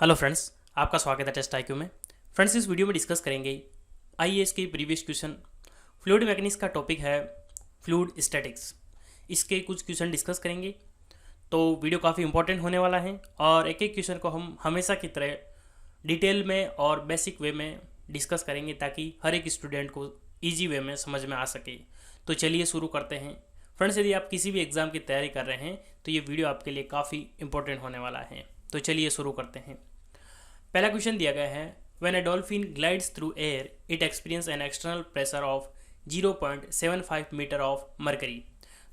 Hello friends, आपका स्वागत है टेस्ट आईक्यू में। फ्रेंड्स, इस वीडियो में डिस्कस करेंगे आईएएस के प्रीवियस क्वेश्चन। फ्लूइड मैकेनिक्स का टॉपिक है फ्लूइड स्टैटिक्स। इसके कुछ क्वेश्चन डिस्कस करेंगे, तो वीडियो काफ़ी इंपॉर्टेंट होने वाला है और एक एक क्वेश्चन को हम हमेशा की तरह डिटेल में और बेसिक वे में डिस्कस करेंगे ताकि हर एक स्टूडेंट को ईजी वे में समझ में आ सके। तो चलिए शुरू करते हैं। फ्रेंड्स, यदि आप किसी भी एग्ज़ाम की तैयारी कर रहे हैं तो ये वीडियो आपके लिए काफ़ी इंपॉर्टेंट होने वाला है। तो चलिए शुरू करते हैं। पहला क्वेश्चन दिया गया है, when a dolphin glides through air it experience an external pressure of 0.75 metre of mercury.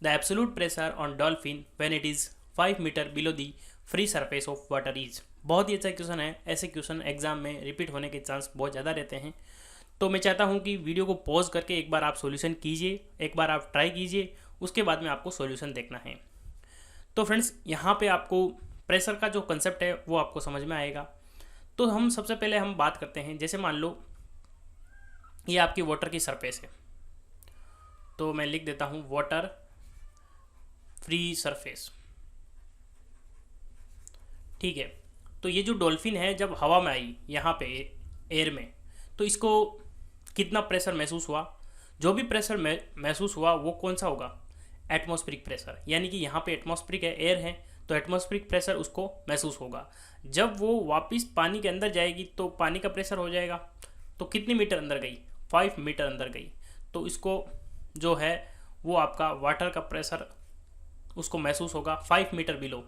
The absolute pressure on dolphin when it is 5 metre below the free surface of water is. बहुत ही अच्छा question है। ऐसे question exam में repeat होने के chance बहुत ज़्यादा रहते हैं, तो मैं चाहता हूँ कि वीडियो को पॉज करके एक बार आप सॉल्यूशन कीजिए, एक बार आप ट्राई कीजिए, उसके बाद में आपको सॉल्यूशन देखना है। तो फ्रेंड्स, यहाँ पे आपको प्रेशर का जो कंसेप्ट है वो आपको समझ में आएगा। तो हम सबसे पहले हम बात करते हैं, जैसे मान लो ये आपकी वाटर की सरफेस है, तो मैं लिख देता हूँ वाटर फ्री सरफेस। ठीक है, तो ये जो डॉल्फिन है जब हवा में आई यहाँ पे एयर में, तो इसको कितना प्रेशर महसूस हुआ? जो भी प्रेशर महसूस हुआ वो कौन सा होगा? Atmospheric pressure. यानी कि यहाँ पे एटमॉस्फेरिक है, एयर है, तो एटमॉस्फेरिक प्रेशर उसको महसूस होगा। जब वो वापस पानी के अंदर जाएगी तो पानी का प्रेशर हो जाएगा। तो कितनी मीटर अंदर गई? 5 मीटर अंदर गई। तो इसको जो है वो आपका वाटर का प्रेशर उसको महसूस होगा 5 मीटर बिलो।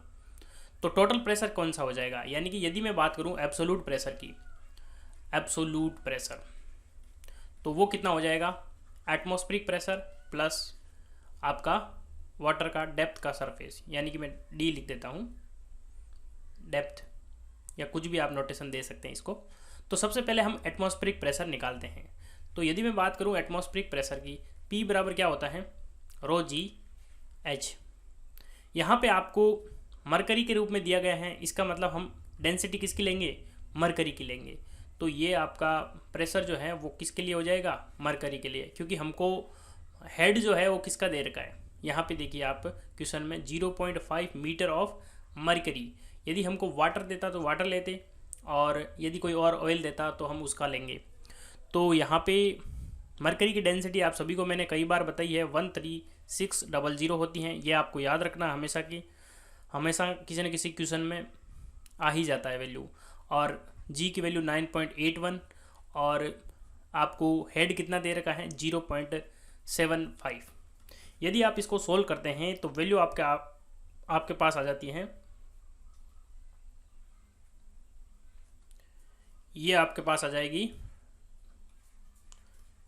तो टोटल प्रेशर कौन सा हो जाएगा? यानी कि यदि मैं बात करूं एब्सोल्यूट प्रेशर की, एब्सोल्यूट प्रेशर, तो वो कितना हो जाएगा? एटमॉस्फेरिक प्रेशर प्लस आपका वाटर का डेप्थ का सरफेस, यानी कि मैं डी लिख देता हूँ, डेप्थ, या कुछ भी आप नोटेशन दे सकते हैं इसको। तो सबसे पहले हम एटमॉस्फेरिक प्रेशर निकालते हैं। तो यदि मैं बात करूं एटमॉस्फेरिक प्रेशर की, P बराबर क्या होता है? रो जी एच। यहाँ पे आपको मरकरी के रूप में दिया गया है, इसका मतलब हम डेंसिटी किसकी लेंगे? मरकरी की लेंगे। तो ये आपका प्रेशर जो है वो किसके लिए हो जाएगा? मरकरी के लिए, क्योंकि हमको हेड जो है वो किसका दे रखा है? यहाँ पे देखिए आप क्वेश्चन में 0.5 मीटर ऑफ मरकरी। यदि हमको वाटर देता तो वाटर लेते, और यदि कोई और ऑयल देता तो हम उसका लेंगे। तो यहाँ पे मरकरी की डेंसिटी आप सभी को मैंने कई बार बताई है, 13600 होती हैं। ये आपको याद रखना हमेशा की, हमेशा किसी न किसी क्वेश्चन में आ ही जाता है वैल्यू। और जी की वैल्यू 9.81, और आपको हेड कितना दे रखा है? 0.75। यदि आप इसको सोल्व करते हैं तो वैल्यू आपके पास आ जाती है, ये आपके पास आ जाएगी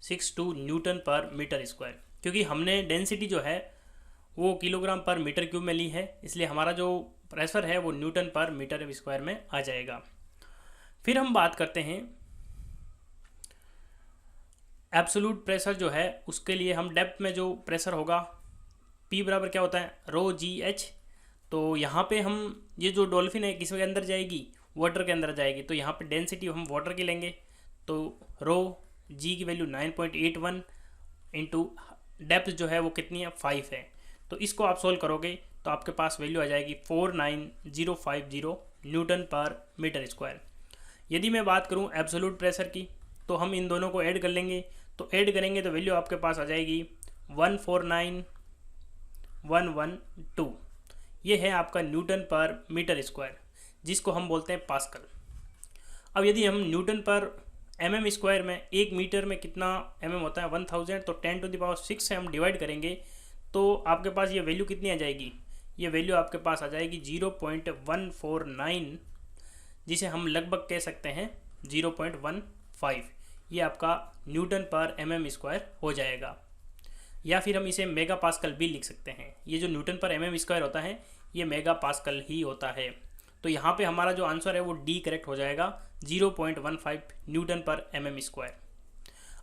62 न्यूटन पर मीटर स्क्वायर। क्योंकि हमने डेंसिटी जो है वो किलोग्राम पर मीटर क्यूब में ली है, इसलिए हमारा जो प्रेशर है वो न्यूटन पर मीटर स्क्वायर में आ जाएगा। फिर हम बात करते हैं एब्सोल्यूट प्रेशर जो है उसके लिए, हम डेप्थ में जो प्रेशर होगा P बराबर क्या होता है? रो जी एच। तो यहाँ पे हम ये जो डॉल्फिन है किसके अंदर जाएगी? वाटर के अंदर जाएगी। तो यहाँ पे डेंसिटी हम वाटर की लेंगे, तो रो जी की वैल्यू 9.81 इंटू डेप्थ जो है वो कितनी है? 5 है। तो इसको आप सोल्व करोगे तो आपके पास वैल्यू आ जाएगी 49050 न्यूटन पर मीटर स्क्वायर। यदि मैं बात करूँ एब्सोल्यूट प्रेशर की, तो हम इन दोनों को ऐड कर लेंगे। तो ऐड करेंगे तो वैल्यू आपके पास आ जाएगी 149112। ये है आपका न्यूटन पर मीटर स्क्वायर, जिसको हम बोलते हैं पास्कल। अब यदि हम न्यूटन पर mm स्क्वायर में, 1 मीटर में कितना mm होता है? 1000। तो 10⁶ से हम डिवाइड करेंगे तो आपके पास ये वैल्यू कितनी आ जाएगी? ये वैल्यू आपके पास आ जाएगी 0.149, जिसे हम लगभग कह सकते हैं 0.15। ये आपका न्यूटन पर mm स्क्वायर हो जाएगा, या फिर हम इसे मेगा पास्कल भी लिख सकते हैं। ये जो न्यूटन पर mm स्क्वायर होता है ये मेगा पास्कल ही होता है। तो यहाँ पे हमारा जो आंसर है वो डी करेक्ट हो जाएगा, 0.15 न्यूटन पर mm स्क्वायर।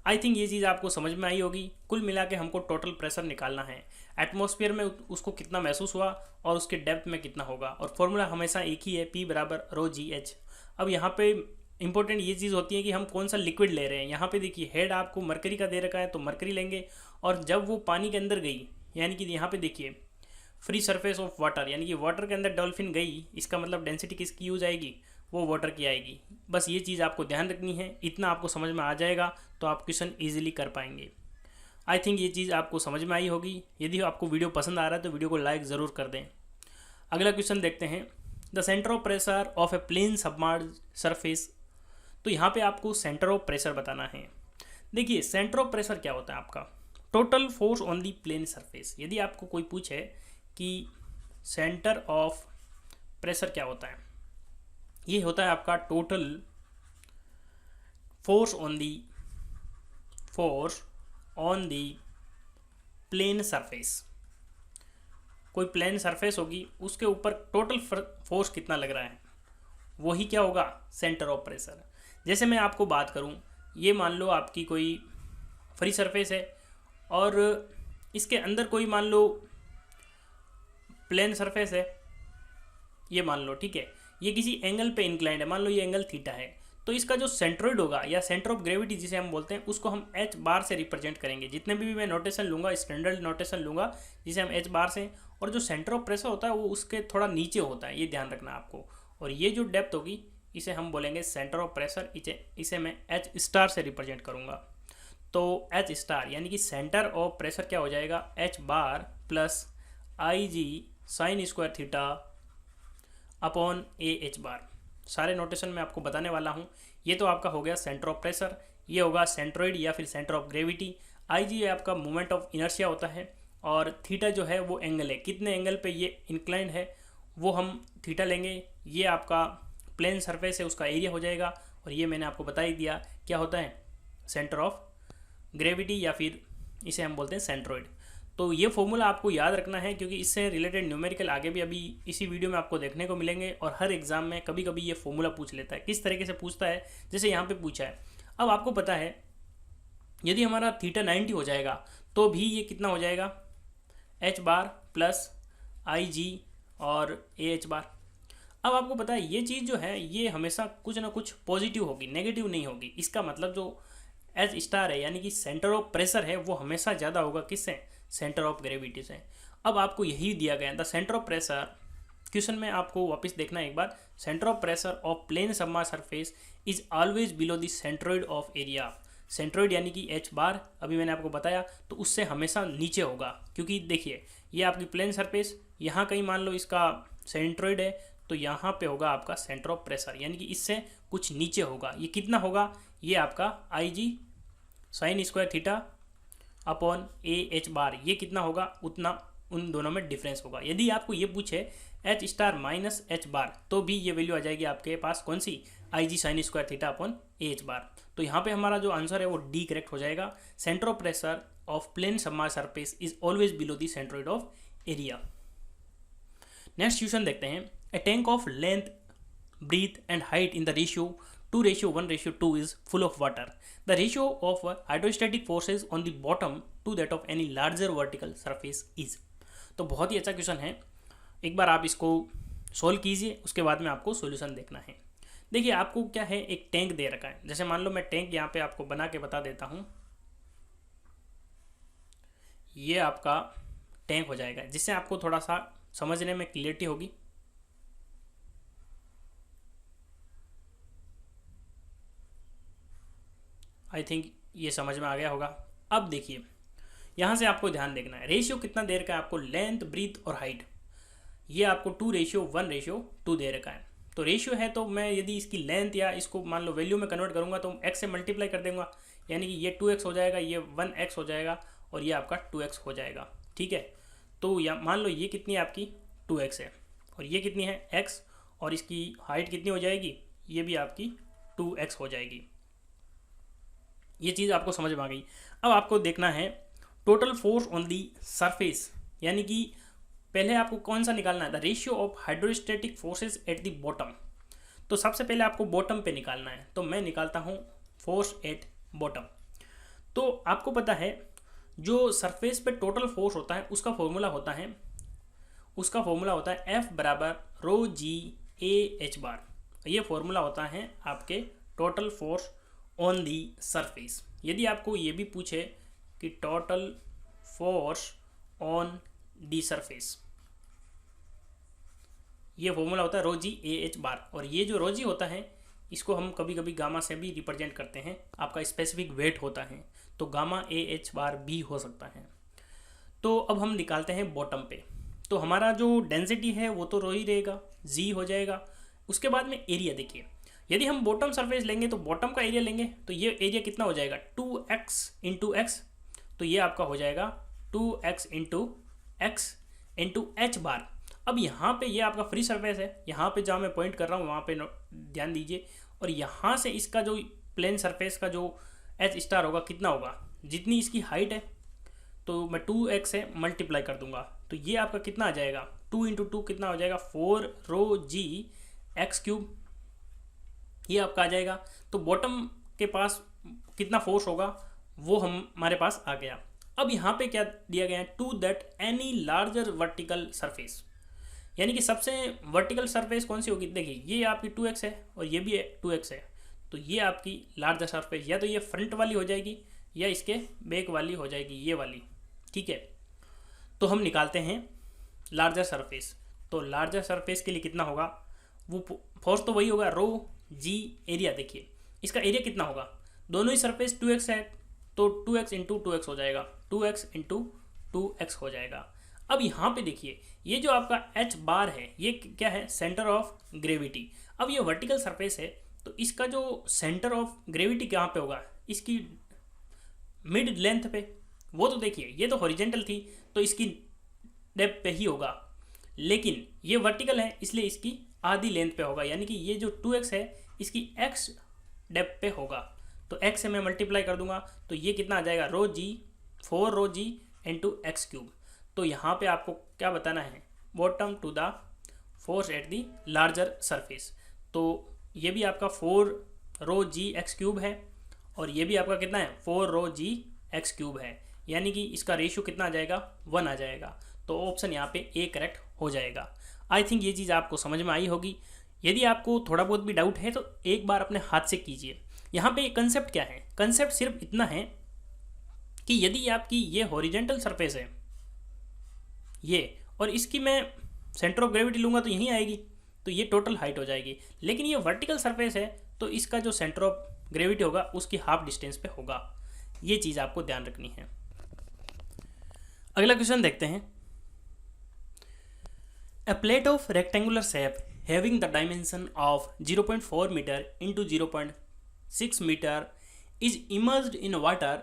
आई थिंक ये चीज़ आपको समझ में आई होगी। कुल मिला के हमको टोटल प्रेशर निकालना है, एटमॉस्फेयर में उसको कितना महसूस हुआ और उसके डेप्थ में कितना होगा। और फॉर्मूला हमेशा एक ही है, P बराबर रो जी एच। अब यहाँ पे इंपॉर्टेंट ये चीज़ होती है कि हम कौन सा लिक्विड ले रहे हैं। यहाँ पे देखिए हेड आपको मरकरी का दे रखा है तो मरकरी लेंगे, और जब वो पानी के अंदर गई, यानी कि यहाँ पे देखिए फ्री सरफेस ऑफ वाटर, यानी कि वाटर के अंदर डॉल्फिन गई, इसका मतलब डेंसिटी किसकी यूज आएगी? वो वाटर की आएगी। बस ये चीज़ आपको ध्यान रखनी है, इतना आपको समझ में आ जाएगा तो आप क्वेश्चन ईजिली कर पाएंगे। आई थिंक ये चीज़ आपको समझ में आई होगी। यदि आपको वीडियो पसंद आ रहा है तो वीडियो को लाइक ज़रूर कर दें। अगला क्वेश्चन देखते हैं, the centre of pressure of a plane submerge surface. तो यहाँ पे आपको सेंटर ऑफ प्रेशर बताना है। देखिए सेंटर ऑफ प्रेशर क्या होता है आपका, total force on the plane surface. यदि आपको कोई पूछे कि सेंटर ऑफ प्रेशर क्या होता है, ये होता है आपका total force on the plane surface. कोई प्लेन सरफेस होगी, उसके ऊपर टोटल फोर्स कितना लग रहा है, वही क्या होगा, सेंटर ऑफ प्रेशर। जैसे मैं आपको बात करूं, ये मान लो आपकी कोई फ्री सरफेस है और इसके अंदर कोई मान लो प्लेन सरफेस है, ये मान लो, ठीक है, ये किसी एंगल पे इंक्लाइंड है, मान लो ये एंगल थीटा है, तो इसका जो सेंट्रोइड होगा या सेंटर ऑफ ग्रेविटी जिसे हम बोलते हैं, उसको हम एच बार से रिप्रेजेंट करेंगे। जितने भी मैं नोटेशन लूँगा, स्टैंडर्ड नोटेशन लूँगा जिसे हम एच बार से, और जो सेंटर ऑफ प्रेशर होता है वो उसके थोड़ा नीचे होता है, ये ध्यान रखना आपको। और ये जो डेप्थ होगी इसे हम बोलेंगे सेंटर ऑफ प्रेशर, इसे मैं एच स्टार से रिप्रेजेंट करूँगा। तो एच स्टार यानी कि सेंटर ऑफ प्रेशर क्या हो जाएगा, H bar plus I G sine square theta upon A H bar. सारे नोटेशन मैं आपको बताने वाला हूँ। ये तो आपका हो गया सेंटर ऑफ प्रेशर, ये होगा सेंट्रोइड या फिर सेंटर ऑफ ग्रेविटी। आई जी आपका मोमेंट ऑफ इनर्शिया होता है, और थीटा जो है वो एंगल है, कितने एंगल पे ये इंक्लाइंड है वो हम थीटा लेंगे। ये आपका प्लेन सरफेस है, उसका एरिया हो जाएगा, और ये मैंने आपको बता ही दिया क्या होता है, सेंटर ऑफ ग्रेविटी या फिर इसे हम बोलते हैं सेंट्रोइड। तो ये फॉर्मूला आपको याद रखना है, क्योंकि इससे रिलेटेड न्यूमेरिकल आगे भी अभी इसी वीडियो में आपको देखने को मिलेंगे, और हर एग्जाम में कभी कभी ये फॉर्मूला पूछ लेता है। किस तरीके से पूछता है, जैसे यहाँ पे पूछा है। अब आपको पता है यदि हमारा थीटा 90 हो जाएगा तो भी ये कितना हो जाएगा, एच बार प्लस आई जी और ए एच बार। अब आपको पता है ये चीज़ जो है ये हमेशा कुछ ना कुछ पॉजिटिव होगी, नेगेटिव नहीं होगी। इसका मतलब जो एच स्टार है यानी कि सेंटर ऑफ प्रेशर है वो हमेशा ज़्यादा होगा किससे, सेंटर ऑफ ग्रेविटी से। अब आपको यही दिया गया the centre of pressure, question में आपको वापस देखना है एक बार, centre of pressure of plane submerge surface is always below the centroid of area. Centroid यानी कि एच बार, अभी मैंने आपको बताया, तो उससे हमेशा नीचे होगा, क्योंकि देखिए ये आपकी प्लेन सरफेस, यहाँ कहीं मान लो इसका सेंट्रोइड है, तो यहाँ पे होगा आपका सेंटर ऑफ प्रेशर, यानी कि इससे कुछ नीचे होगा। ये कितना होगा, ये आपका I G sine square theta upon A H bar, ये कितना होगा, उतना उन दोनों में डिफरेंस होगा। यदि आपको ये पूछे H star minus H bar, तो भी ये वैल्यू आ जाएगी आपके पास, कौन सी, I G sine square theta upon A H bar. तो यहाँ पे हमारा जो आंसर है वो डी करेक्ट हो जाएगा। Centre of pressure of plane submerge surface is always below the centroid of area. Next question देखते हैं, a tank of length, breadth and height in the ratio 2:1:2 is full of water. The ratio of hydrostatic forces on the bottom to that of any larger vertical surface is. तो बहुत ही अच्छा question है, एक बार आप इसको solve कीजिए, उसके बाद में आपको सॉल्यूशन देखना है। देखिए आपको क्या है, एक टैंक दे रखा है, जैसे मान लो मैं टैंक यहाँ पे आपको बना के बता देता हूँ, ये आपका टैंक हो जाएगा, जिससे आपको थोड़ा सा समझने में क्लियरिटी होगी। आई थिंक ये समझ में आ गया होगा। अब देखिए यहाँ से आपको ध्यान देखना है, रेशियो कितना दे रखा है आपको, लेंथ, ब्रीथ और हाइट, ये आपको 2:1:2 दे रखा है। तो रेशियो है, तो मैं यदि इसकी लेंथ या इसको मान लो वैल्यू में कन्वर्ट करूँगा तो x से मल्टीप्लाई कर दूंगा, यानी कि ये 2x हो जाएगा, ये 1x हो जाएगा, और ये आपका 2x हो जाएगा, ठीक है। तो या मान लो ये कितनी है आपकी 2x है, और ये कितनी है x, और इसकी हाइट कितनी हो जाएगी, ये भी आपकी 2x हो जाएगी। ये चीज़ आपको समझ में आ गई। अब आपको देखना है total force on the surface, यानी कि पहले आपको कौन सा निकालना है, the ratio of hydrostatic forces at the bottom. तो सबसे पहले आपको बॉटम पे निकालना है, तो मैं निकालता हूँ फोर्स एट बॉटम। तो आपको पता है जो सरफेस पे टोटल फोर्स होता है उसका फॉर्मूला होता है F बराबर रो जी ए एच बार। ये फॉर्मूला होता है आपके total force on the surface. यदि आपको ये भी पूछे कि total force on the surface, ये फॉर्मूला होता है रो जी ए एच बार, और ये जो रो जी होता है इसको हम कभी कभी गामा से भी रिप्रेजेंट करते हैं, आपका स्पेसिफिक वेट होता है, तो गामा ए एच बार भी हो सकता है। तो अब हम निकालते हैं बॉटम पे। तो हमारा जो डेंसिटी है वो तो रो ही रहेगा, जी हो जाएगा। उसके बाद में एरिया देखिए, यदि हम बॉटम सरफेस लेंगे तो बॉटम का एरिया लेंगे, तो ये एरिया कितना हो जाएगा 2x इंटू एक्स, तो ये आपका हो जाएगा 2x into X into H bar. अब यहाँ पे ये आपका फ्री सरफेस है, यहाँ पे जहाँ मैं पॉइंट कर रहा हूँ वहाँ पे ध्यान दीजिए, और यहाँ से इसका जो प्लेन सरफेस का जो एच स्टार होगा कितना होगा, जितनी इसकी हाइट है तो मैं 2x से मल्टीप्लाई कर दूंगा, तो ये आपका कितना आ जाएगा 2 इंटू 2 कितना हो जाएगा 4 रो जी एक्स क्यूब, ये आपका आ जाएगा। तो बॉटम के पास कितना फोर्स होगा वो हमारे पास आ गया। अब यहाँ पे क्या दिया गया है, to that any larger vertical surface, यानी कि सबसे वर्टिकल सरफेस कौन सी होगी, देखिए ये आपकी 2x है और ये भी 2x है, तो ये आपकी लार्जर सरफेस या तो ये फ्रंट वाली हो जाएगी या इसके बैक वाली हो जाएगी, ये वाली, ठीक है। तो हम निकालते हैं लार्जर सरफेस, तो लार्जर सरफेस के लिए कितना होगा, वो फोर्स तो वही होगा रो जी एरिया। देखिए इसका एरिया कितना होगा, दोनों ही सरफेस 2x है तो 2x इंटू 2x हो जाएगा, 2x इंटू 2x हो जाएगा। अब यहाँ पे देखिए ये जो आपका h बार है ये क्या है, सेंटर ऑफ ग्रेविटी। अब ये वर्टिकल सरफेस है तो इसका जो सेंटर ऑफ ग्रेविटी कहाँ पे होगा, इसकी मिड लेंथ पे। वो तो देखिए ये तो हॉरिजेंटल थी तो इसकी डेप्थ पे ही होगा, लेकिन ये वर्टिकल है इसलिए इसकी आधी लेंथ पे होगा, यानी कि ये जो 2x है इसकी x डेप्थ पे होगा, तो x से मैं मल्टीप्लाई कर दूंगा तो ये कितना आ जाएगा rho g 4 rho g into x cube. तो यहाँ पे आपको क्या बताना है, bottom to the force at the larger surface. तो ये भी आपका 4 रो जी एक्स क्यूब है और ये भी आपका कितना है 4 रो जी एक्स क्यूब है, यानी कि इसका रेशियो कितना आ जाएगा 1 आ जाएगा। तो ऑप्शन यहाँ पे ए करेक्ट हो जाएगा। आई थिंक ये चीज़ आपको समझ में आई होगी। यदि आपको थोड़ा बहुत भी डाउट है तो एक बार अपने हाथ से कीजिए। यहाँ पे कंसेप्ट क्या है, कंसेप्ट सिर्फ इतना है कि यदि आपकी ये हॉरिजेंटल सरफेस है ये, और इसकी मैं सेंटर ऑफ ग्रेविटी लूँगा तो यहीं आएगी, तो ये टोटल हाइट हो जाएगी। लेकिन ये वर्टिकल सरफेस है तो इसका जो सेंटर ऑफ ग्रेविटी होगा उसकी हाफ डिस्टेंस पे होगा, ये चीज़ आपको ध्यान रखनी है। अगला क्वेश्चन देखते हैं। A plate of rectangular shape having the dimension of 0.4 meter into 0.6 meter is immersed in water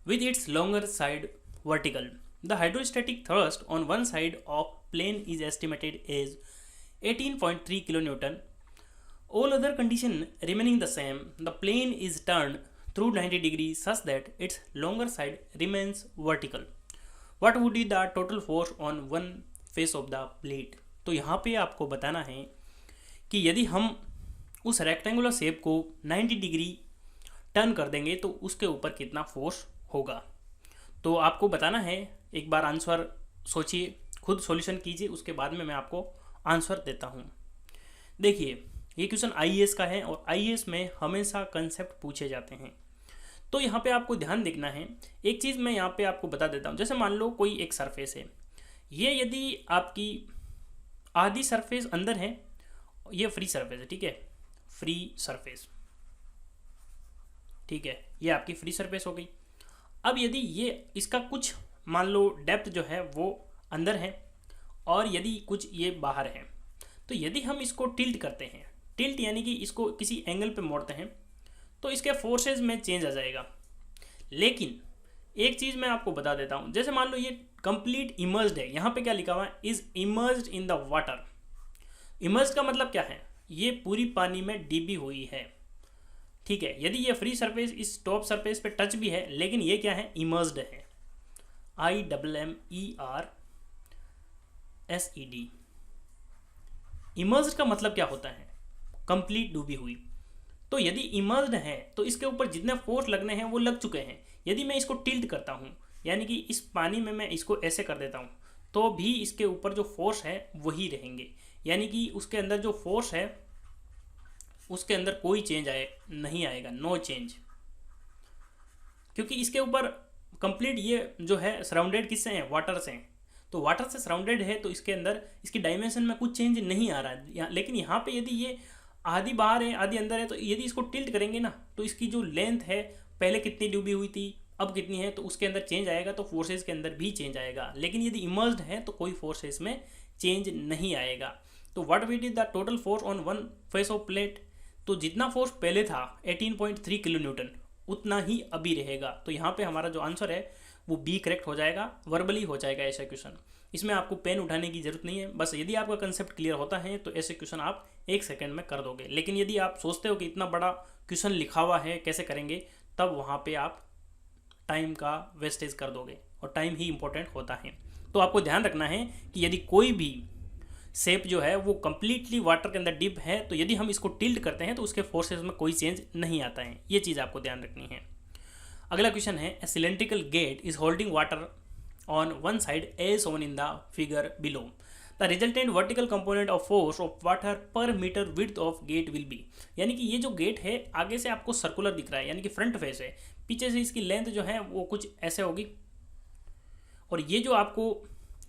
with its longer side vertical. The hydrostatic thrust on one side of plane is estimated as 18.3 kilonewton. All other conditions remaining the same, the plane is turned through 90 degrees such that its longer side remains vertical. What would be the total force on one face of the plate? तो यहाँ पे आपको बताना है कि यदि हम उस रेक्टेंगुलर शेप को 90 डिग्री टर्न कर देंगे तो उसके ऊपर कितना फोर्स होगा। तो आपको बताना है, एक बार आंसर सोचिए, खुद सॉल्यूशन कीजिए, उसके बाद में मैं आपको आंसर देता हूँ। देखिए ये क्वेश्चन आईएएस का है और आईएएस में हमेशा कंसेप्ट पूछे जाते हैं। तो यहाँ पे आपको ध्यान देखना है, एक चीज़ मैं यहाँ पे आपको बता देता हूँ। जैसे मान लो कोई एक सरफेस है, ये यदि आपकी आधी सरफेस अंदर है, ये फ्री सरफेस है, ठीक है, फ्री सरफेस, ठीक है, ये आपकी फ्री सरफेस हो गई। अब यदि ये इसका कुछ मान लो डेप्थ जो है वो अंदर है और यदि कुछ ये बाहर है, तो यदि हम इसको टिल्ट करते हैं, टिल्ट यानी कि इसको किसी एंगल पे मोड़ते हैं, तो इसके फोर्सेस में चेंज आ जाएगा। लेकिन एक चीज़ मैं आपको बता देता हूँ, जैसे मान लो ये कंप्लीट इमर्ज्ड है, यहाँ पे क्या लिखा हुआ है, is emerged in the water. Emerged का मतलब क्या है, ये पूरी पानी में डूबी हुई है, ठीक है। यदि ये फ्री सरफेस इस टॉप सरफेस पे टच भी है, लेकिन ये क्या है, इमर्ज्ड है, IMMERSED। इमर्ज्ड का मतलब क्या होता है, कंप्लीट डूबी हुई। तो यदि इमर्ज्ड है तो इसके ऊपर जितने फोर्स लगने हैं वो लग चुके हैं। यदि मैं इसको टिल्ट करता हूँ, यानी कि इस पानी में मैं इसको ऐसे कर देता हूँ, तो भी इसके ऊपर जो फोर्स है वही रहेंगे, यानी कि उसके अंदर जो फोर्स है उसके अंदर कोई चेंज नहीं आएगा, नो चेंज, क्योंकि इसके ऊपर कंप्लीट ये जो है सराउंडेड किससे हैं, वाटर से हैं। तो वाटर से सराउंडेड है तो इसके अंदर इसकी डायमेंशन में कुछ चेंज नहीं आ रहा है, लेकिन यहाँ पे यदि ये आधी बाहर है आधी अंदर है, तो यदि इसको टिल्ट करेंगे ना तो इसकी जो लेंथ है पहले कितनी डूबी हुई थी अब कितनी है, तो उसके अंदर चेंज आएगा, तो फोर्सेस के अंदर भी चेंज आएगा। लेकिन यदि इमर्ज्ड है तो कोई फोर्सेस में चेंज नहीं आएगा। तो what will be the total force on one face of plate, तो जितना फोर्स पहले था 18.3 किलो न्यूटन उतना ही अभी रहेगा। तो यहाँ पे हमारा जो आंसर है वो बी करेक्ट हो जाएगा, वर्बली हो जाएगा ऐसा क्वेश्चन। इसमें आपको पेन उठाने की जरूरत नहीं है, बस यदि आपका कंसेप्ट क्लियर होता है तो ऐसे क्वेश्चन आप 1 सेकंड में कर दोगे। लेकिन यदि आप सोचते हो कि इतना बड़ा क्वेश्चन लिखा हुआ है कैसे करेंगे, तब वहाँ पे आप टाइम का वेस्टेज कर दोगे, और टाइम ही इंपॉर्टेंट होता है। तो आपको ध्यान रखना है कि यदि कोई भी शेप जो है वो कम्प्लीटली वाटर के अंदर डिप है, तो यदि हम इसको टिल्ट करते हैं तो उसके फोर्सेस में कोई चेंज नहीं आता है, ये चीज़ आपको ध्यान रखनी है। अगला क्वेश्चन है, a cylindrical gate is holding water on one side as shown in the figure below. The resultant vertical component of force of water per meter width of gate will be. यानी कि ये जो gate है आगे से आपको circular दिख रहा है, यानी कि फ्रंट फेस है, पीछे से इसकी लेंथ जो है वो कुछ ऐसे होगी, और ये जो आपको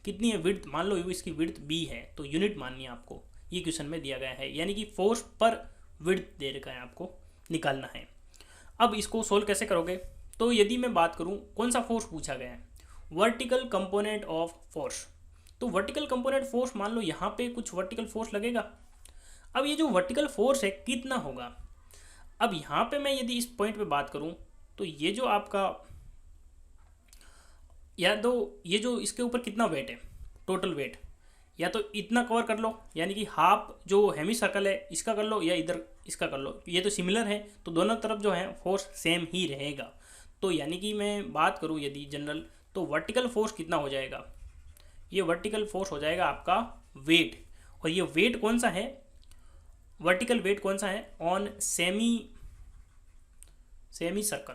कितनी है विड्थ, मान लो इसकी विड्थ बी है, तो यूनिट माननी है आपको, ये क्वेश्चन में दिया गया है, यानी कि फोर्स पर विड्थ दे रखा है, आपको निकालना है। अब इसको सोल्व कैसे करोगे, तो यदि मैं बात करूं कौन सा फोर्स पूछा गया है, वर्टिकल कंपोनेंट ऑफ फोर्स, तो वर्टिकल कंपोनेंट फोर्स मान लो यहाँ पे कुछ वर्टिकल फोर्स लगेगा। अब ये जो वर्टिकल फोर्स है कितना होगा, अब यहाँ पे मैं यदि इस पॉइंट पे बात करूँ तो ये जो आपका या तो ये जो इसके ऊपर कितना वेट है, टोटल वेट, या तो इतना कवर कर लो, यानी कि हाफ जो हेमी सर्कल है इसका कर लो, या इधर इसका कर लो, ये तो सिमिलर है, तो दोनों तरफ जो है फोर्स सेम ही रहेगा। तो यानी कि मैं बात करूँ यदि जनरल, तो वर्टिकल फोर्स कितना हो जाएगा, ये वर्टिकल फोर्स हो जाएगा आपका वेट, और ये वेट कौन सा है, वर्टिकल वेट कौन सा है, ऑन सेमी सर्कल,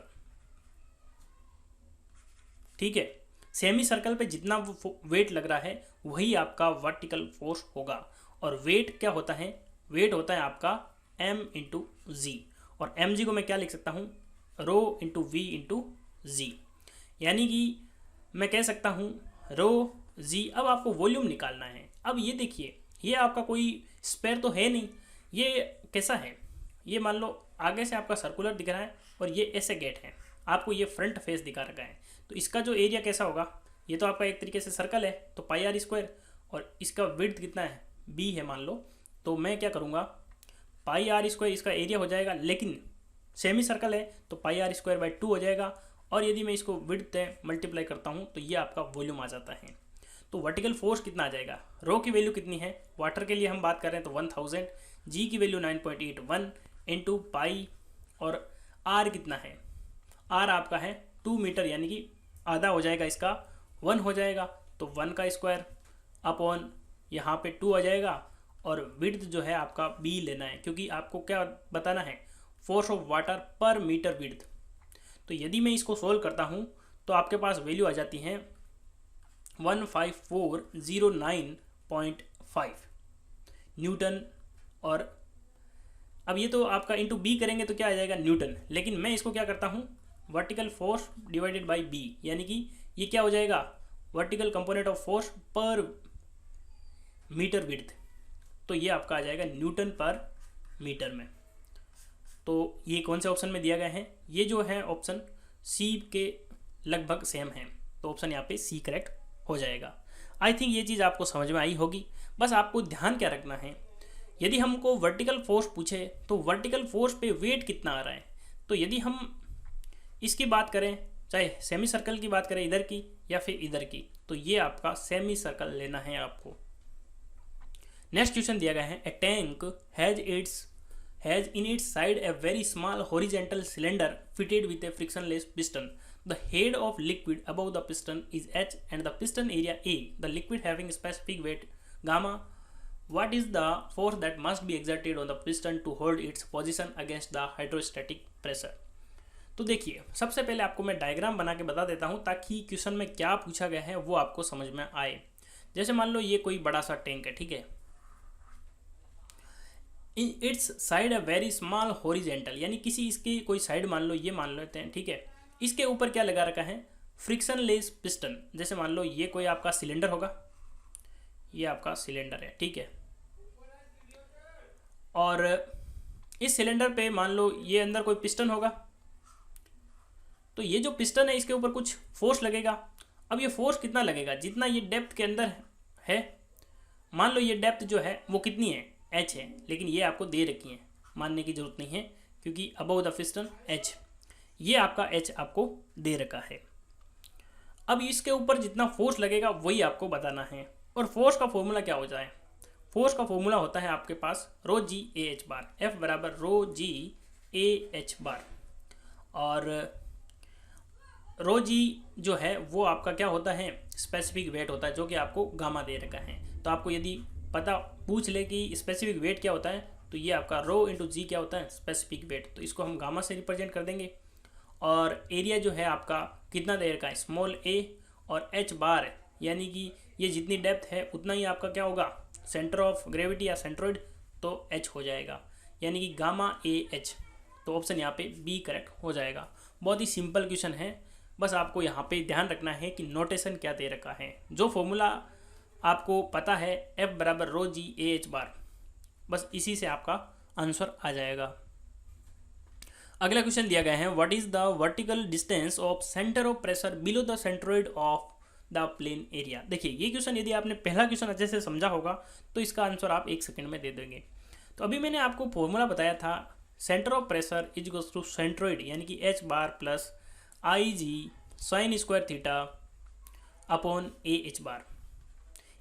ठीक है, सेमी सर्कल पे जितना वेट लग रहा है वही आपका वर्टिकल फोर्स होगा। और वेट क्या होता है, वेट होता है आपका m इंटू जी, और mg को मैं क्या लिख सकता हूँ, रो इंटू वी इंटू जी, यानी कि मैं कह सकता हूँ रो जी। अब आपको वॉल्यूम निकालना है। अब ये देखिए, ये आपका कोई स्पेयर तो है नहीं, ये कैसा है, ये मान लो आगे से आपका सर्कुलर दिख रहा है और ये ऐसे गेट है, आपको ये फ्रंट फेस दिखा रखा है, तो इसका जो एरिया कैसा होगा, ये तो आपका एक तरीके से सर्कल है, तो पाई आर स्क्वायर, और इसका विड्थ कितना है, बी है मान लो, तो मैं क्या करूँगा, पाई आर स्क्वायर इसका एरिया हो जाएगा, लेकिन सेमी सर्कल है तो पाई आर स्क्वायर बाई 2 हो जाएगा, और यदि मैं इसको विड्थ मल्टीप्लाई करता हूँ तो ये आपका वॉल्यूम आ जाता है। तो वर्टिकल फोर्स कितना आ जाएगा, रो की वैल्यू कितनी है, वाटर के लिए हम बात कर रहे हैं तो 1000, जी की वैल्यू 9.81 इंटू पाई, और आर कितना है, आर आपका है 2 मीटर, यानी कि आधा हो जाएगा इसका 1 हो जाएगा, तो 1 का स्क्वायर अपॉन यहाँ पे 2 आ जाएगा, और विड्थ जो है आपका बी लेना है, क्योंकि आपको क्या बताना है, फोर्स ऑफ वाटर पर मीटर विड्थ। तो यदि मैं इसको सोल्व करता हूँ तो आपके पास वैल्यू आ जाती है 15409.5 न्यूटन, और अब ये तो आपका इंटू बी करेंगे तो क्या आ जाएगा, न्यूटन, लेकिन मैं इसको क्या करता हूँ, vertical force divided by b, यानी कि ये क्या हो जाएगा, vertical component of force per metre width, तो ये आपका आ जाएगा न्यूटन पर मीटर में। तो ये कौन से ऑप्शन में दिया गया है, ये जो है ऑप्शन सी के लगभग सेम है, तो ऑप्शन यहाँ पे सी करेक्ट हो जाएगा। आई थिंक ये चीज़ आपको समझ में आई होगी। बस आपको ध्यान क्या रखना है, यदि हमको वर्टिकल फोर्स पूछे तो वर्टिकल फोर्स पे वेट कितना आ रहा है, तो यदि हम इसकी बात करें, चाहे सेमी सर्कल की बात करें इधर की या फिर इधर की, तो ये आपका सेमी सर्कल लेना है आपको। नेक्स्ट क्वेश्चन दिया गया है, a tank has in its side a very small horizontal cylinder fitted with a frictionless piston. The head of liquid above the piston is H and the piston area A. The liquid having specific weight gamma. What is the force that must be exerted on the piston to hold its position against the hydrostatic pressure? तो देखिए, सबसे पहले आपको मैं diagram बना के बता देता हूँ ताकि क्वेश्चन में क्या पूछा गया है वो आपको समझ में आए। जैसे मान लो ये कोई बड़ा सा टैंक है, ठीक है, इन its side a very small horizontal, यानी किसी इसकी कोई साइड मान लो, ये मान लेते हैं, ठीक है, इसके ऊपर क्या लगा रखा है, फ्रिक्शनलेस पिस्टन, जैसे मान लो ये कोई आपका सिलेंडर होगा, ये आपका सिलेंडर है, ठीक है, और इस सिलेंडर पे मान लो ये अंदर कोई पिस्टन होगा, तो ये जो पिस्टन है इसके ऊपर कुछ फोर्स लगेगा। अब ये फोर्स कितना लगेगा, जितना ये डेप्थ के अंदर है, मान लो ये डेप्थ जो है वो कितनी है, h है, लेकिन ये आपको दे रखी है, मानने की जरूरत नहीं है क्योंकि अबव द पिस्टन h, ये आपका h आपको दे रखा है। अब इसके ऊपर जितना फोर्स लगेगा वही आपको बताना है, और फोर्स का फॉर्मूला क्या हो जाए, फोर्स का फॉर्मूला होता है आपके पास रो जी ए एच बार, एफ बराबर रो जी ए एच बार, और रो जी जो है वो आपका क्या होता है, स्पेसिफिक वेट होता है, जो कि आपको गामा दे रखा है। तो आपको यदि पता पूछ ले कि स्पेसिफिक वेट क्या होता है, तो ये आपका रो इंटू जी क्या होता है, स्पेसिफिक वेट, तो इसको हम गामा से रिप्रेजेंट कर देंगे। और एरिया जो है आपका कितना दे रखा है, स्मॉल ए, और एच बार यानी कि ये जितनी डेप्थ है उतना ही आपका क्या होगा, सेंटर ऑफ ग्रेविटी या सेंट्रोइड, तो एच हो जाएगा, यानी कि गामा ए एच। तो ऑप्शन यहाँ पे बी करेक्ट हो जाएगा। बहुत ही सिंपल क्वेश्चन है, बस आपको यहाँ पे ध्यान रखना है कि नोटेशन क्या दे रखा है। जो फॉर्मूला आपको पता है एफ बराबर रो जी ए एच बार, बस इसी से आपका आंसर आ जाएगा। अगला क्वेश्चन दिया गया है, what is the vertical distance of centre of pressure below the centroid of the plain area. देखिए ये क्वेश्चन यदि आपने पहला क्वेश्चन अच्छे से समझा होगा तो इसका आंसर आप 1 सेकंड में दे देंगे। तो अभी मैंने आपको फॉर्मूला बताया था, centre of pressure is equals to centroid यानी कि H bar plus I G sine square theta upon A H bar.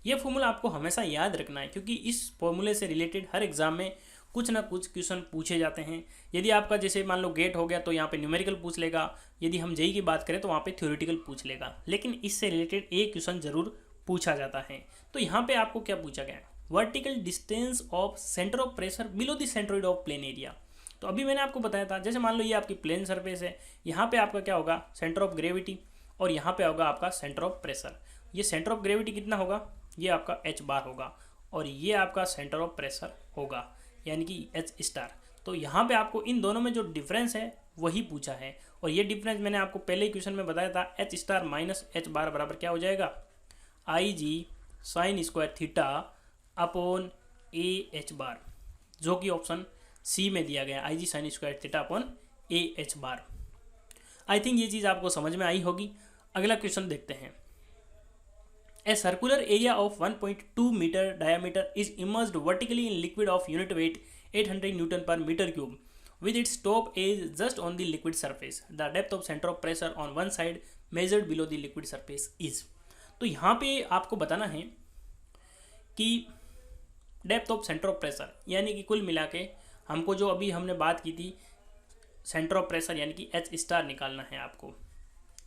ये फॉर्मूला आपको हमेशा याद रखना है, क्योंकि इस फॉर्मूले से रिलेटेड हर एग्जाम में कुछ ना कुछ क्वेश्चन पूछे जाते हैं। यदि आपका जैसे मान लो गेट हो गया तो यहाँ पे न्यूमेरिकल पूछ लेगा, यदि हम जेई की बात करें तो वहाँ पे थ्योरेटिकल पूछ लेगा, लेकिन इससे रिलेटेड एक क्वेश्चन जरूर पूछा जाता है। तो यहाँ पे आपको क्या पूछा गया है, vertical distance of centre of pressure below the centroid of plain area. तो अभी मैंने आपको बताया था, जैसे मान लो ये आपकी प्लेन सरफेस है, यहाँ पे आपका क्या होगा, सेंटर ऑफ ग्रेविटी, और यहाँ पे होगा आपका सेंटर ऑफ प्रेशर। ये सेंटर ऑफ ग्रेविटी कितना होगा, ये आपका एच बार होगा, और ये आपका सेंटर ऑफ प्रेशर होगा यानी कि एच स्टार। तो यहाँ पे आपको इन दोनों में जो डिफरेंस है वही पूछा है, और ये डिफरेंस मैंने आपको पहले ही क्वेश्चन में बताया था, H star minus H bar बराबर क्या हो जाएगा, I G sine square theta upon A H bar, जो कि ऑप्शन सी में दिया गया, I G sine square theta upon A H bar. I think ये चीज़ आपको समझ में आई होगी। अगला क्वेश्चन देखते हैं, A circular area of 1.2 meter diameter is immersed vertically in liquid of unit weight 800 Newton per meter cube with its top edge just on the liquid surface. The depth of center of pressure on one side measured below the liquid surface is. तो यहाँ पे आपको बताना है कि depth of centre of pressure, यानी कि कुल मिला के हमको जो अभी हमने बात की थी सेंटर ऑफ प्रेशर यानी कि एच स्टार निकालना है आपको।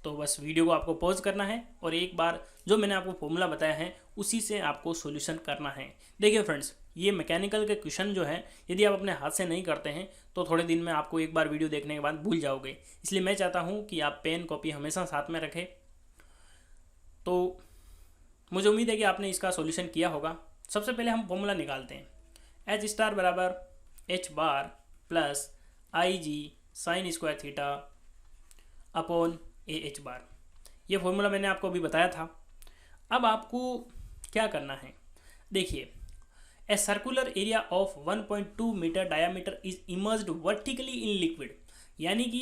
तो बस वीडियो को आपको पॉज करना है और एक बार जो मैंने आपको फॉर्मूला बताया है उसी से आपको सॉल्यूशन करना है। देखिए फ्रेंड्स, ये मैकेनिकल के क्वेश्चन जो है यदि आप अपने हाथ से नहीं करते हैं तो थोड़े दिन में आपको एक बार वीडियो देखने के बाद भूल जाओगे, इसलिए मैं चाहता हूँ कि आप पेन कॉपी हमेशा साथ में रखें। तो मुझे उम्मीद है कि आपने इसका सॉल्यूशन किया होगा। सबसे पहले हम फॉर्मूला निकालते हैं, एच स्टार बराबर H bar plus I G sine square theta upon A H bar. ये फॉर्मूला मैंने आपको अभी बताया था। अब आपको क्या करना है, देखिए, a circular area of 1.2 metre diameter is immersed vertically in liquid, यानी कि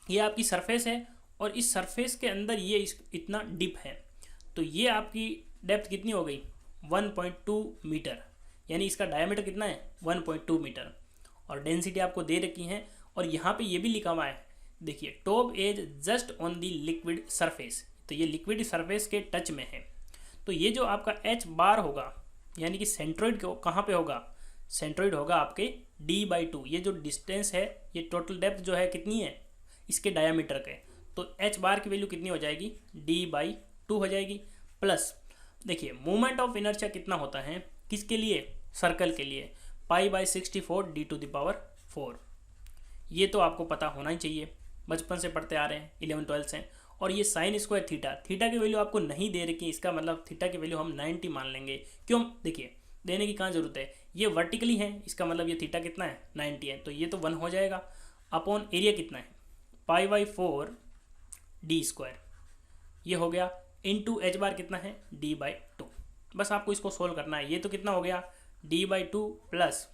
ये आपकी सरफेस है और इस सरफेस के अंदर ये इतना डिप है, तो ये आपकी डेप्थ कितनी हो गई 1.2 मीटर, यानी इसका डायामीटर कितना है 1.2 मीटर, और डेंसिटी आपको दे रखी है, और यहाँ पे ये भी लिखा हुआ है, देखिए, top edge just on the liquid surface, तो ये लिक्विड सरफेस के टच में है। तो ये जो आपका एच बार होगा यानी कि सेंट्रोइड कहाँ पे होगा, सेंट्रोइड होगा आपके d/2। ये जो डिस्टेंस है, ये टोटल डेप्थ जो है कितनी है इसके डायामीटर के, तो एच बार की वैल्यू कितनी हो जाएगी d/2 हो जाएगी। प्लस देखिए मोमेंट ऑफ इनर्शिया कितना होता है किसके लिए, सर्कल के लिए, π/64 d⁴। ये तो आपको पता होना ही चाहिए, बचपन से पढ़ते आ रहे हैं, 11-12 से। और ये साइन स्क्वायर थीटा, थीटा की वैल्यू आपको नहीं दे रखी, इसका मतलब थीटा की वैल्यू हम 90 मान लेंगे। क्यों, देखिए देने की कहाँ जरूरत है, ये वर्टिकली है, इसका मतलब ये थीटा कितना है 90 है, तो ये तो 1 हो जाएगा। अपॉन एरिया कितना है π/4 डी स्क्वायर, ये हो गया, इंटू एच बार कितना है d/2। बस आपको इसको सोल्व करना है। ये तो कितना हो गया d/2 प्लस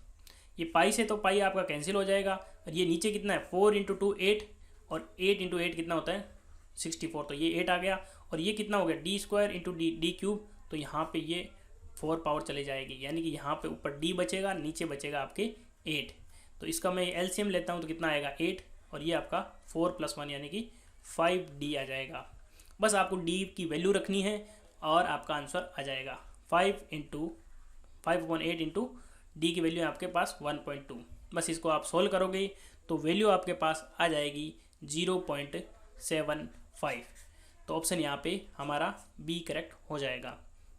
ये पाई से तो पाई आपका कैंसिल हो जाएगा, और ये नीचे कितना है 4 इंटू 2 8, और 8 इंटू 8 कितना होता है 64, तो ये 8 आ गया। और ये कितना हो गया D square into D cube, तो यहाँ पे ये 4 पावर चले जाएगी, यानी कि यहाँ पे ऊपर d बचेगा, नीचे बचेगा आपके 8। तो इसका मैं एलसीएम लेता हूँ तो कितना आएगा 8, और ये आपका 4 + 1 यानी कि 5d आ जाएगा। बस आपको d की वैल्यू रखनी है और आपका आंसर आ जाएगा 5/8 इंटू डी की वैल्यू है आपके पास 1.2। बस इसको आप सोल्व करोगे तो वैल्यू आपके पास आ जाएगी 0.75। तो ऑप्शन यहाँ पे हमारा बी करेक्ट हो जाएगा।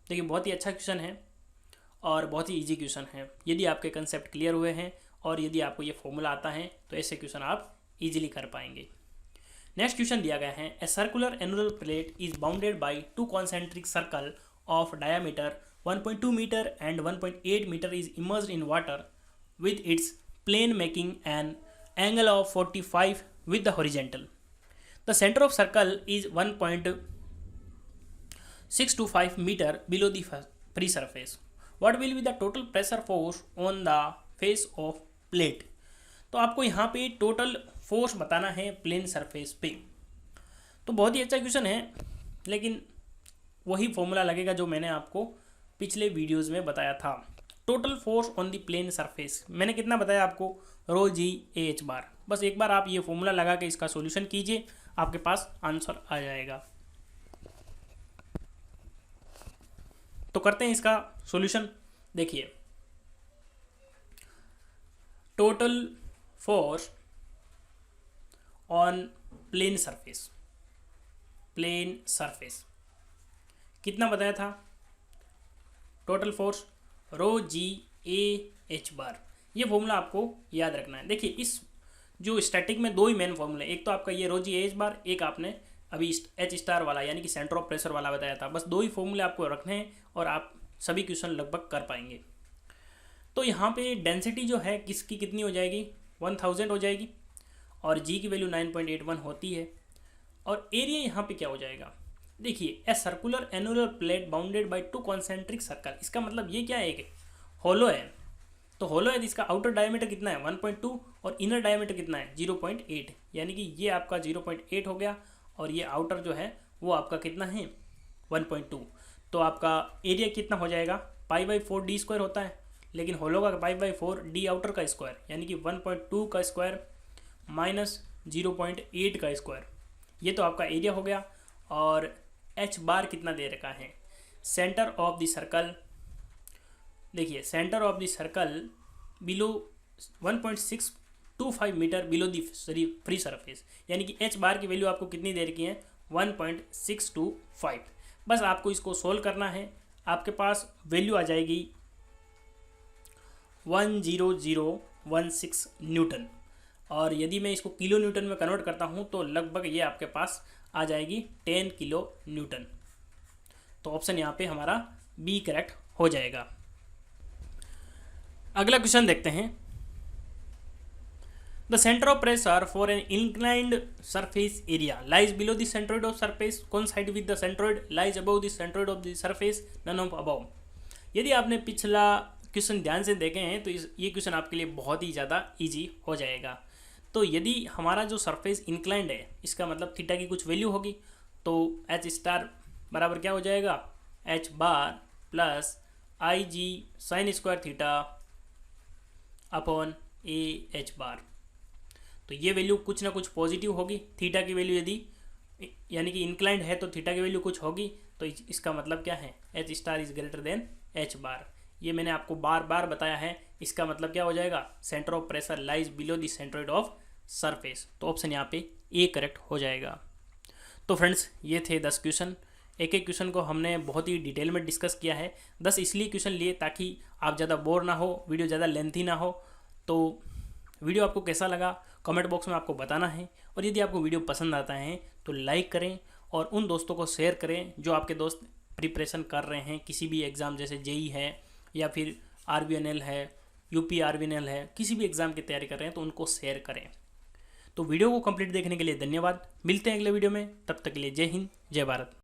देखिए बहुत ही अच्छा क्वेश्चन है और बहुत ही इजी क्वेश्चन है। यदि आपके कंसेप्ट क्लियर हुए हैं और यदि आपको ये फॉर्मूला आता है तो ऐसे क्वेश्चन आप इजीली कर पाएंगे। नेक्स्ट क्वेश्चन दिया गया है, a circular annular plate is bounded by 2 concentric circle of diameter 1.2 meter and 1.8 meter is immersed in water with its plane making an angle of 45 with the horizontal. The center of circle is 1.625 meter below the free surface. What will be the total pressure force on the face of plate? तो आपको यहाँ पे total force बताना है plane surface पे। तो बहुत ही अच्छा क्वेश्चन है, लेकिन वही फॉर्मूला लगेगा जो मैंने आपको पिछले वीडियोस में बताया था। Total force on the plane surface मैंने कितना बताया आपको, ρg/h। बस एक बार आप ये फॉर्मूला लगा के इसका सॉल्यूशन कीजिए, आपके पास आंसर आ जाएगा। तो करते हैं इसका सॉल्यूशन। देखिए total force on plane surface कितना बताया था, टोटल फोर्स ρg/h। ये फॉर्मूला आपको याद रखना है। देखिए इस जो स्टैटिक में दो ही मेन फॉर्मूले, एक तो आपका ये ρg/h, एक आपने अभी H* वाला यानी कि सेंटर ऑफ प्रेशर वाला बताया था। बस दो ही फॉर्मूले आपको रखने हैं और आप सभी क्वेश्चन लगभग कर पाएंगे। तो यहाँ पे डेंसिटी जो है किसकी कितनी हो जाएगी 1000 हो जाएगी, और g की वैल्यू 9.81 होती है। और एरिया यहाँ पे क्या हो जाएगा, देखिए a circular annular plate bounded by 2 concentric circle, इसका मतलब ये क्या है कि होलो है। तो होलो है, इसका आउटर डायमीटर कितना है 1.2 और इनर डायमीटर कितना है 0.8, यानी कि ये आपका 0.8 हो गया और ये आउटर जो है वो आपका कितना है 1.2। तो आपका एरिया कितना हो जाएगा π/4 d स्क्वायर होता है, लेकिन होलो का π/4 d आउटर का स्क्वायर, यानी कि 1.2 का स्क्वायर माइनस 0.8 का स्क्वायर, ये तो आपका एरिया हो गया। और h कितना दे रखा है, सेंटर ऑफ द सर्कल, देखिए centre of the circle below 1.625 metre below the free surface, यानी कि h की वैल्यू आपको कितनी दे रखी है 1.625। बस आपको इसको सोल्व करना है, आपके पास वैल्यू आ जाएगी 10016 न्यूटन, और यदि मैं इसको किलो न्यूटन में कन्वर्ट करता हूँ तो लगभग ये आपके पास आ जाएगी 10 किलो न्यूटन। तो ऑप्शन यहाँ पे हमारा बी करेक्ट हो जाएगा। अगला क्वेश्चन देखते हैं, the centre of pressure for an inclined surface area lies below the centroid of surface, coincide with the centroid, lies above the centroid of the surface, none of above. यदि आपने पिछला question ध्यान से देखे हैं तो ये क्वेश्चन आपके लिए बहुत ही ज़्यादा इजी हो जाएगा। तो यदि हमारा जो सरफेस इंक्लाइंड है, इसका मतलब थीटा की कुछ वैल्यू होगी, तो H* बराबर क्या हो जाएगा H bar plus IG sin square theta upon AH bar. तो ये वैल्यू कुछ ना कुछ पॉजिटिव होगी, थीटा की वैल्यू यदि यानी कि इंक्लाइंड है तो थीटा की वैल्यू कुछ होगी, तो इसका मतलब क्या है H* is greater than H बार। ये मैंने आपको बार बार बताया है, इसका मतलब क्या हो जाएगा centre of pressure lies below the centroid of surface. तो ऑप्शन यहाँ पे ए करेक्ट हो जाएगा। तो फ्रेंड्स ये थे 10 क्वेश्चन, एक एक क्वेश्चन को हमने बहुत ही डिटेल में डिस्कस किया है। 10 इसलिए क्वेश्चन लिए ताकि आप ज़्यादा बोर ना हो, वीडियो ज़्यादा लेंथी ना हो। तो वीडियो आपको कैसा लगा कमेंट बॉक्स में आपको बताना है, और यदि आपको वीडियो पसंद आता है तो लाइक करें और उन दोस्तों को शेयर करें जो आपके दोस्त प्रिपरेशन कर रहे हैं किसी भी एग्ज़ाम, जैसे जेई है या फिर RVNL है, UP RVNL है, किसी भी एग्ज़ाम की तैयारी कर रहे हैं तो उनको शेयर करें। तो वीडियो को कंप्लीट देखने के लिए धन्यवाद। मिलते हैं अगले वीडियो में, तब तक के लिए जय हिंद जय भारत।